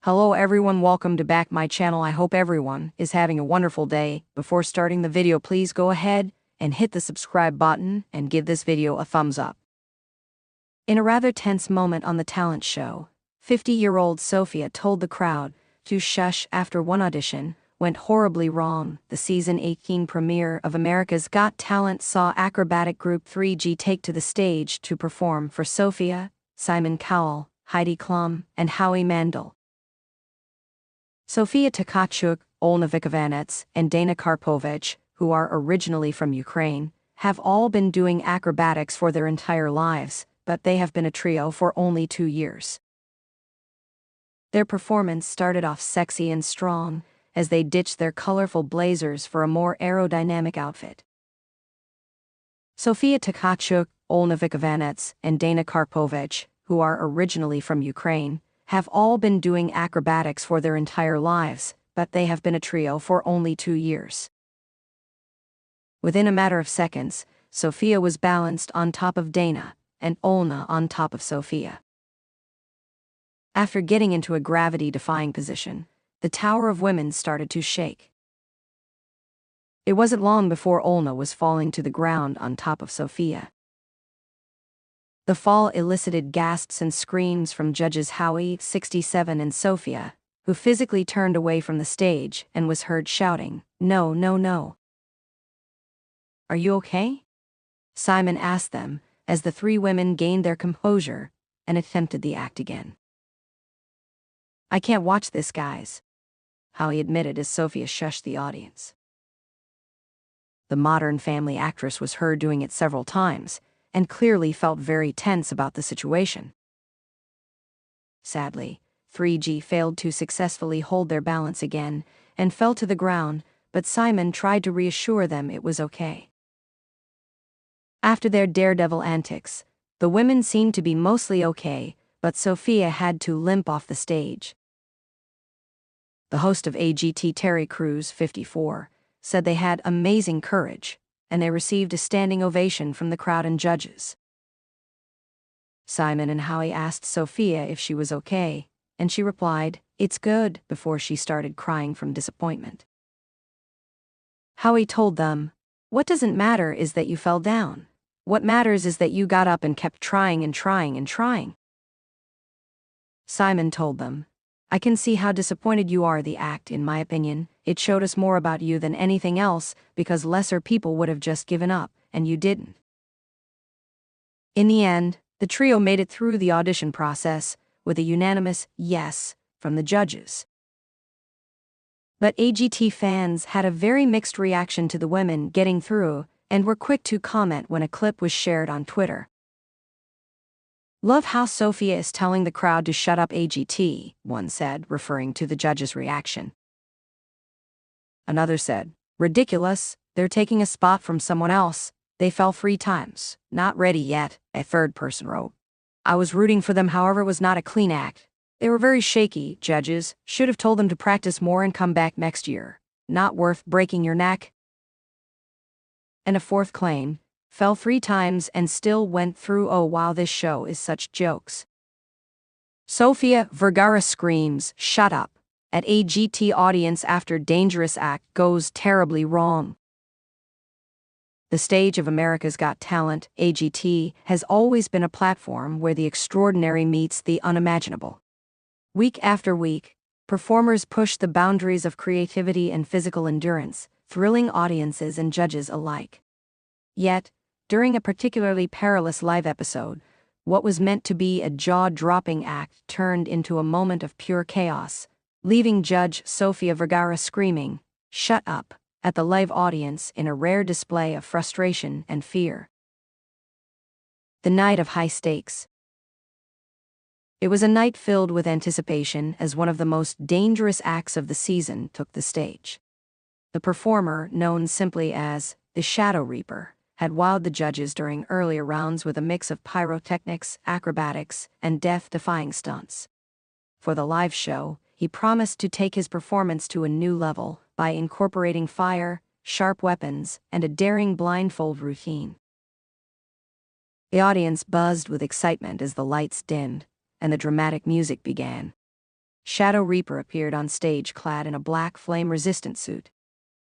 Hello everyone, welcome to back my channel. I hope everyone is having a wonderful day. Before starting the video, please go ahead and hit the subscribe button and give this video a thumbs up. In a rather tense moment on the talent show, 50-year-old Sofia told the crowd to shush after one audition went horribly wrong. The season 18 premiere of America's Got Talent saw acrobatic group 3G take to the stage to perform for Sofia, Simon Cowell, Heidi Klum, and Howie Mandel. Sofia Tkachuk, Olna Vikovanets, and Dana Karpovich, who are originally from Ukraine, have all been doing acrobatics for their entire lives, but they have been a trio for only 2 years. Their performance started off sexy and strong, as they ditched their colorful blazers for a more aerodynamic outfit. Sofia Tkachuk, Olna Vikovanets, and Dana Karpovich, who are originally from Ukraine, have all been doing acrobatics for their entire lives, but they have been a trio for only 2 years. Within a matter of seconds, Sofia was balanced on top of Dana, and Olna on top of Sofia. After getting into a gravity-defying position, the Tower of Women started to shake. It wasn't long before Olna was falling to the ground on top of Sofia. The fall elicited gasps and screams from judges Howie, 67, and Sofia, who physically turned away from the stage and was heard shouting, "No, no, no. Are you okay?" Simon asked them, as the three women gained their composure and attempted the act again. "I can't watch this, guys," Howie admitted as Sofia shushed the audience. The Modern Family actress was heard doing it several times, and clearly felt very tense about the situation. Sadly, 3G failed to successfully hold their balance again and fell to the ground, but Simon tried to reassure them it was okay. After their daredevil antics, the women seemed to be mostly okay, but Sofia had to limp off the stage. The host of AGT, Terry Crews, 54, said they had amazing courage, and they received a standing ovation from the crowd and judges. Simon and Howie asked Sofia if she was okay, and she replied, "It's good," before she started crying from disappointment. Howie told them, "What doesn't matter is that you fell down. What matters is that you got up and kept trying and trying and trying." Simon told them, "I can see how disappointed you are. The act, in my opinion, it showed us more about you than anything else, because lesser people would have just given up, and you didn't." In the end, the trio made it through the audition process with a unanimous yes from the judges. But AGT fans had a very mixed reaction to the women getting through and were quick to comment when a clip was shared on Twitter. "Love how Sofia is telling the crowd to shut up, AGT," one said, referring to the judges' reaction. Another said, "Ridiculous, they're taking a spot from someone else. They fell 3 times. Not ready yet," a third person wrote. "I was rooting for them, however it was not a clean act. They were very shaky, judges. Should have told them to practice more and come back next year. Not worth breaking your neck." And a fourth claimed, "Fell 3 times and still went through. Oh wow, this show is such jokes." Sofia Vergara screams, "Shut up," at AGT audience after dangerous act goes terribly wrong. The stage of America's Got Talent, AGT, has always been a platform where the extraordinary meets the unimaginable. Week after week, performers push the boundaries of creativity and physical endurance, thrilling audiences and judges alike. Yet, during a particularly perilous live episode, what was meant to be a jaw-dropping act turned into a moment of pure chaos, leaving Judge Sofia Vergara screaming, "Shut up," at the live audience in a rare display of frustration and fear. The night of high stakes. It was a night filled with anticipation as one of the most dangerous acts of the season took the stage. The performer, known simply as the Shadow Reaper, had wowed the judges during earlier rounds with a mix of pyrotechnics, acrobatics, and death-defying stunts. For the live show, he promised to take his performance to a new level by incorporating fire, sharp weapons, and a daring blindfold routine. The audience buzzed with excitement as the lights dimmed and the dramatic music began. Shadow Reaper appeared on stage clad in a black flame-resistant suit.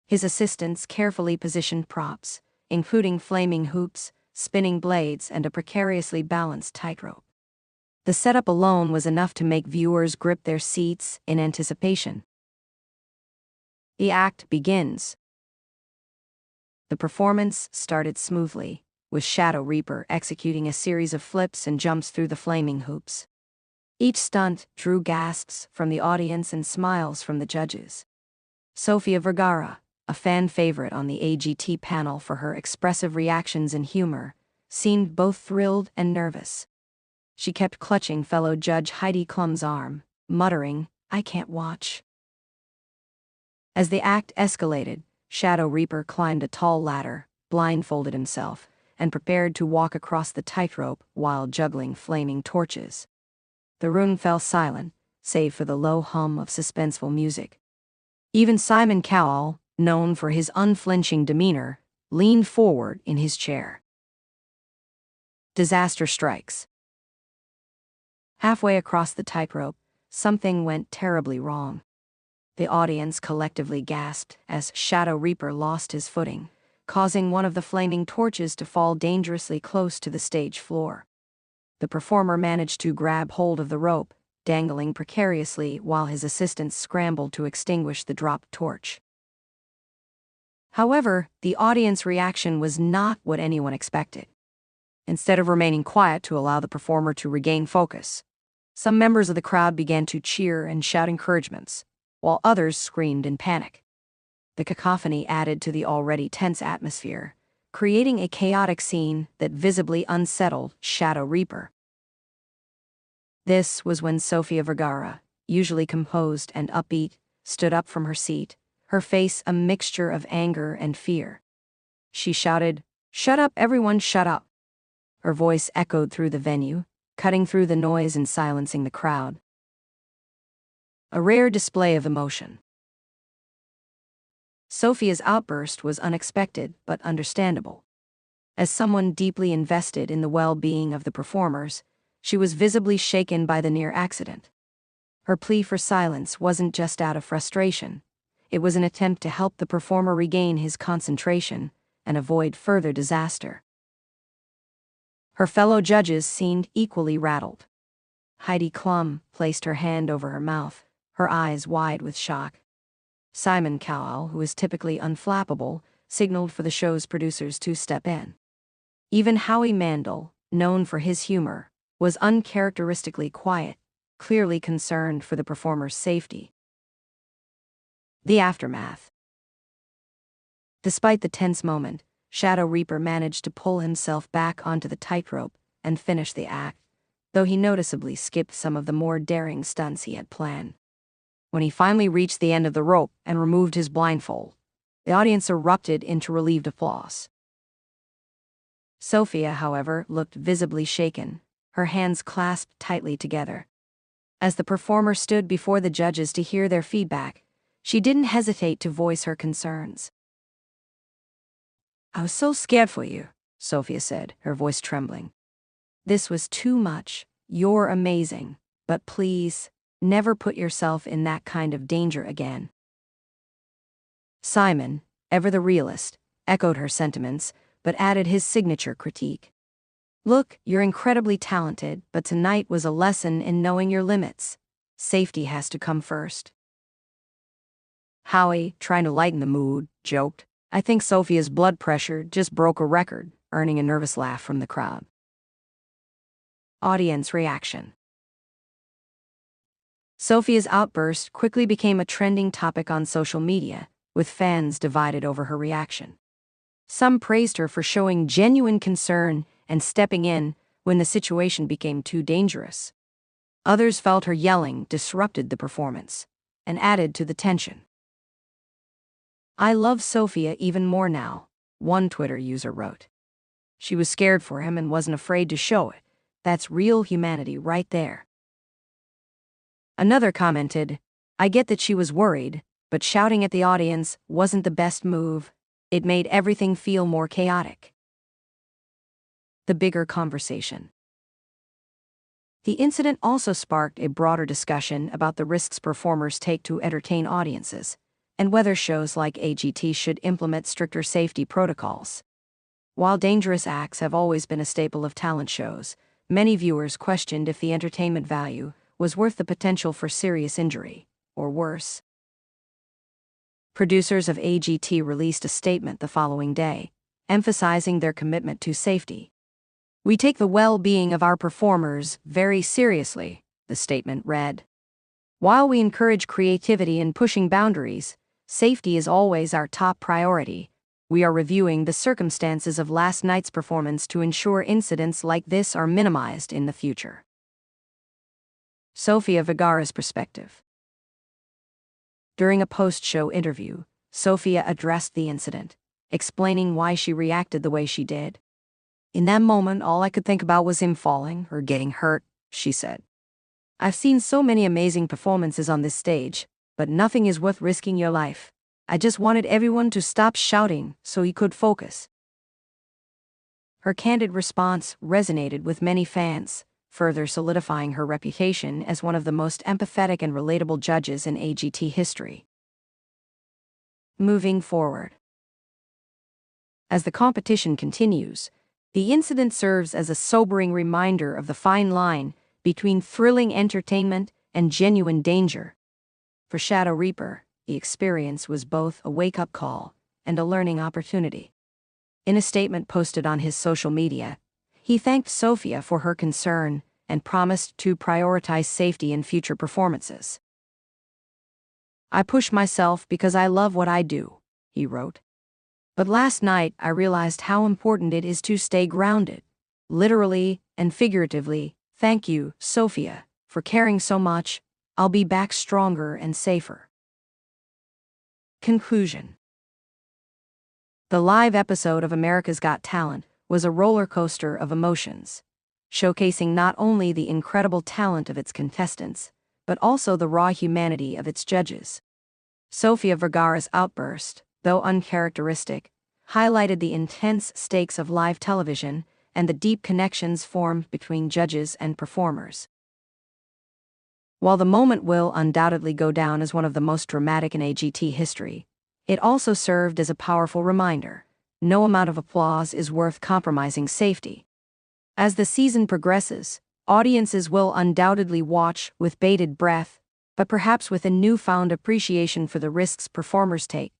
His assistants carefully positioned props, including flaming hoops, spinning blades, and a precariously balanced tightrope. The setup alone was enough to make viewers grip their seats in anticipation. The act begins. The performance started smoothly, with Shadow Reaper executing a series of flips and jumps through the flaming hoops. Each stunt drew gasps from the audience and smiles from the judges. Sofia Vergara, a fan favorite on the AGT panel for her expressive reactions and humor, seemed both thrilled and nervous. She kept clutching fellow judge Heidi Klum's arm, muttering, "I can't watch." As the act escalated, Shadow Reaper climbed a tall ladder, blindfolded himself, and prepared to walk across the tightrope while juggling flaming torches. The room fell silent, save for the low hum of suspenseful music. Even Simon Cowell, known for his unflinching demeanor, leaned forward in his chair. Disaster strikes. Halfway across the tightrope, something went terribly wrong. The audience collectively gasped as Shadow Reaper lost his footing, causing one of the flaming torches to fall dangerously close to the stage floor. The performer managed to grab hold of the rope, dangling precariously while his assistants scrambled to extinguish the dropped torch. However, the audience reaction was not what anyone expected. Instead of remaining quiet to allow the performer to regain focus, some members of the crowd began to cheer and shout encouragements, while others screamed in panic. The cacophony added to the already tense atmosphere, creating a chaotic scene that visibly unsettled Shadow Reaper. This was when Sofia Vergara, usually composed and upbeat, stood up from her seat, her face a mixture of anger and fear. She shouted, "Shut up, everyone, shut up!" Her voice echoed through the venue, cutting through the noise and silencing the crowd. A rare display of emotion. Sofia's outburst was unexpected but understandable. As someone deeply invested in the well-being of the performers, she was visibly shaken by the near accident. Her plea for silence wasn't just out of frustration. It was an attempt to help the performer regain his concentration and avoid further disaster. Her fellow judges seemed equally rattled. Heidi Klum placed her hand over her mouth, her eyes wide with shock. Simon Cowell, who is typically unflappable, signaled for the show's producers to step in. Even Howie Mandel, known for his humor, was uncharacteristically quiet, clearly concerned for the performer's safety. The aftermath. Despite the tense moment, Shadow Reaper managed to pull himself back onto the tightrope and finish the act, though he noticeably skipped some of the more daring stunts he had planned. When he finally reached the end of the rope and removed his blindfold, the audience erupted into relieved applause. Sofia, however, looked visibly shaken, her hands clasped tightly together. As the performer stood before the judges to hear their feedback, she didn't hesitate to voice her concerns. "I was so scared for you," Sofia said, her voice trembling. "This was too much. You're amazing, but please, never put yourself in that kind of danger again." Simon, ever the realist, echoed her sentiments, but added his signature critique. "Look, you're incredibly talented, but tonight was a lesson in knowing your limits. Safety has to come first." Howie, trying to lighten the mood, joked, "I think Sofia's blood pressure just broke a record," earning a nervous laugh from the crowd. Audience reaction. Sofia's outburst quickly became a trending topic on social media, with fans divided over her reaction. Some praised her for showing genuine concern and stepping in when the situation became too dangerous. Others felt her yelling disrupted the performance and added to the tension. "I love Sofia even more now," one Twitter user wrote. "She was scared for him and wasn't afraid to show it. That's real humanity right there." Another commented, "I get that she was worried, but shouting at the audience wasn't the best move. It made everything feel more chaotic." The bigger conversation. The incident also sparked a broader discussion about the risks performers take to entertain audiences, and whether shows like AGT should implement stricter safety protocols. While dangerous acts have always been a staple of talent shows, many viewers questioned if the entertainment value was worth the potential for serious injury, or worse. Producers of AGT released a statement the following day, emphasizing their commitment to safety. "We take the well-being of our performers very seriously," the statement read. "While we encourage creativity and pushing boundaries, safety is always our top priority. We are reviewing the circumstances of last night's performance to ensure incidents like this are minimized in the future." Sofia Vergara's perspective. During a post-show interview, Sofia addressed the incident, explaining why she reacted the way she did. "In that moment, all I could think about was him falling or getting hurt," she said. "I've seen so many amazing performances on this stage, but nothing is worth risking your life. I just wanted everyone to stop shouting so he could focus." Her candid response resonated with many fans, further solidifying her reputation as one of the most empathetic and relatable judges in AGT history. Moving forward. As the competition continues, the incident serves as a sobering reminder of the fine line between thrilling entertainment and genuine danger. For Shadow Reaper, the experience was both a wake-up call and a learning opportunity. In a statement posted on his social media, he thanked Sofia for her concern and promised to prioritize safety in future performances. "I push myself because I love what I do," he wrote. "But last night I realized how important it is to stay grounded. Literally and figuratively, thank you, Sofia, for caring so much. I'll be back stronger and safer." Conclusion. The live episode of America's Got Talent was a roller coaster of emotions, showcasing not only the incredible talent of its contestants, but also the raw humanity of its judges. Sofia Vergara's outburst, though uncharacteristic, highlighted the intense stakes of live television and the deep connections formed between judges and performers. While the moment will undoubtedly go down as one of the most dramatic in AGT history, it also served as a powerful reminder: no amount of applause is worth compromising safety. As the season progresses, audiences will undoubtedly watch with bated breath, but perhaps with a newfound appreciation for the risks performers take,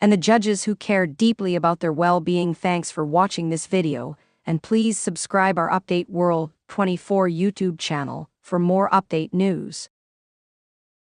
and the judges who care deeply about their well-being. Thanks for watching this video, and please subscribe our Update World 24 YouTube channel for more update news.